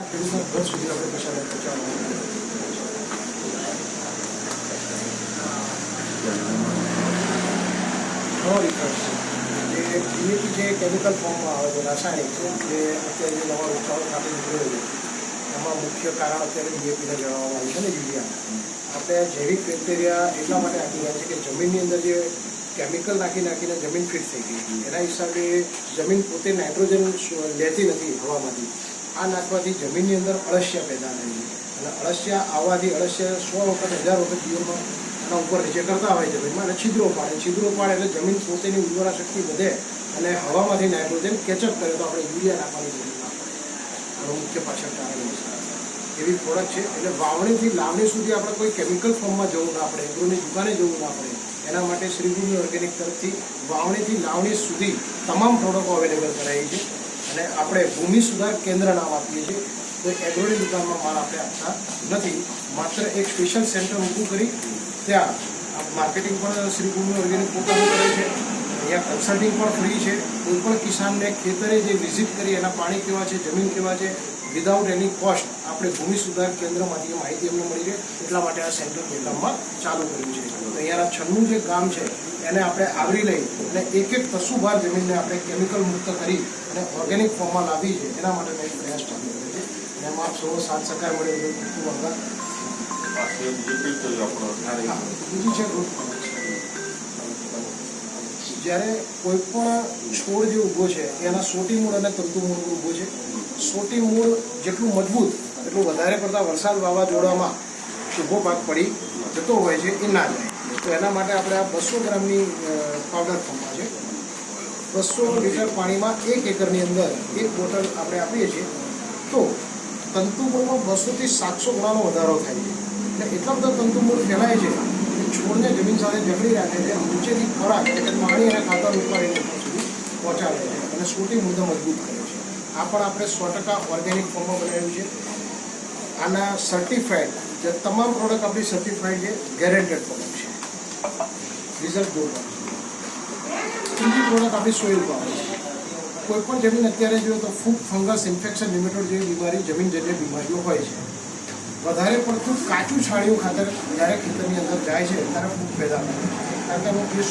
ખેડૂતના ઘર સુધી આપણે કશાને પહોંચાડવાનું. રિસર્ચ જે ડીએપી જે કેમિકલ ફોર્મમાં આવે છે, રાસાયણિક છે, જે અત્યારે જે નવા વૃક્ષાઓ ખાતે નીકળ્યો છે એમાં મુખ્ય કારણ અત્યારે ડીએપીને જણાવવામાં આવ્યું છે ને યુરિયા. આપણે જૈવિક બેક્ટેરિયા એટલા માટે આપી રહ્યા છે કે જમીનની અંદર જે કેમિકલ નાખીને જમીન ફિટ થઈ ગઈ, એના હિસાબે જમીન પોતે નાઇટ્રોજન લેતી નથી હવામાંથી. આ નાખવાથી જમીનની અંદર અળસિયા પેદા થાય છે અને અળસિયા આવવાથી અળસિયા 100 વખત 1000 વખત જીવનમાં એના ઉપર નીચે કરતા હોય જમીનમાં અને છિદ્રો પાડે એટલે જમીન પોતેની ઉર્વરા શક્તિ વધે અને હવામાંથી નાઇટ્રોજન કેચઅપ કરે તો આપણે યુરિયા નાખવાની જરૂર ના પડે. આનું મુખ્ય પાછળ કારણ એવી પ્રોડક્ટ છે. એટલે વાવણીથી લાવણી સુધી આપણે કોઈ કેમિકલ ફોર્મમાં જવું ના પડે, એગ્રોની દુકાને જવું ના પડે. એના માટે શ્રીભૂમિ ઓર્ગેનિક તરફથી વાવણીથી લાવણી સુધી તમામ પ્રોડક્ટો અવેલેબલ કરાવી છે અને આપણે ભૂમિ સુધાર કેન્દ્ર નામ આપીએ છીએ. તો એગ્રોની દુકાનમાં માલ આપણે આપતા નથી, માત્ર એક સ્પેશિયલ સેન્ટર ઊભું કરી ત્યાં માર્કેટિંગ પણ શ્રીભૂમિ ઓર્ગેનિક પોતાનું કરે છે. અહીંયા કન્સલ્ટિંગ પણ ફ્રી છે. કોઈ પણ કિસાનને ખેતરે જે વિઝિટ કરી એના પાણી કેવા છે, જમીન કેવા છે, વિધાઉટ એની કોસ્ટ આપણે ભૂમિ સુધાર કેન્દ્રમાંથી માહિતી અમને મળી રહે એટલા માટે આ સેન્ટર ગામમાં ચાલુ કર્યું છે. તો અહીંયાના 96 જે ગામ છે એને આપણે આવરી લઈ અને એક તસુભાર જમીનને આપણે કેમિકલ મુક્ત કરી અને ઓર્ગેનિક ફોર્મમાં લાવી છે. એના માટે મેં પ્રયાસ ચાલુ કર્યો છે અને એમાં આપ સૌનો સાથ સહકાર મળ્યો એટલે ખૂબ આભાર. બીજી છે રૂટ જ્યારે કોઈ પણ છોડ જે ઊભો છે એના સોટી મૂળ અને તંતુ મૂળ ઊભો છે. સોટી મૂળ જેટલું મજબૂત એટલું વધારે પડતા વરસાદ વાવાઝોડામાં ઊભો ભાગ પડી જતો હોય છે એ ના જાય. તો એના માટે આપણે આ 200 ગ્રામની પાવડર ફોર્મમાં છે. 200 લીટર પાણીમાં 1 એકરની અંદર 1 બોટલ આપણે આપીએ છીએ તો તંતુમૂળમાં 200 થી 700 ગણાનો વધારો થાય છે. એટલે એટલા બધા તંતુમૂળ ફેલાય છે કે છોડને જમીન સાથે જકડી રાખે છે, નીચેથી ખોરાક એટલે પાણી અને ખાતર ઉપાડીને સુધી પહોંચાડે છે અને સોટી મૂળને મજબૂત કરે છે. આ પણ આપણે 100% ઓર્ગેનિક ફોર્મમાં બનાવ્યું છે. આના સર્ટિફાઈડ જે તમામ પ્રોડક્ટ આપણી સર્ટિફાઈડ છે, ગેરેન્ટેડ પ્રોડક્ટ છે, રિઝલ્ટ જોરદાર છે. ત્રીજી પ્રોડક્ટ આપણી સોઇલ પાવર છે. કોઈ પણ જમીન અત્યારે જોઈએ તો ફૂગ, ફંગસ, ઇન્ફેક્શન, નિમેટોડ જેવી બીમારી જમીનજન્ય બીમારીઓ હોય છે. વધારે પડતું કાચું છાણિયું ખાતર જ્યારે ખેતરની અંદર જાય છે ત્યારે ફૂગ પેદા થાય છે કારણ કે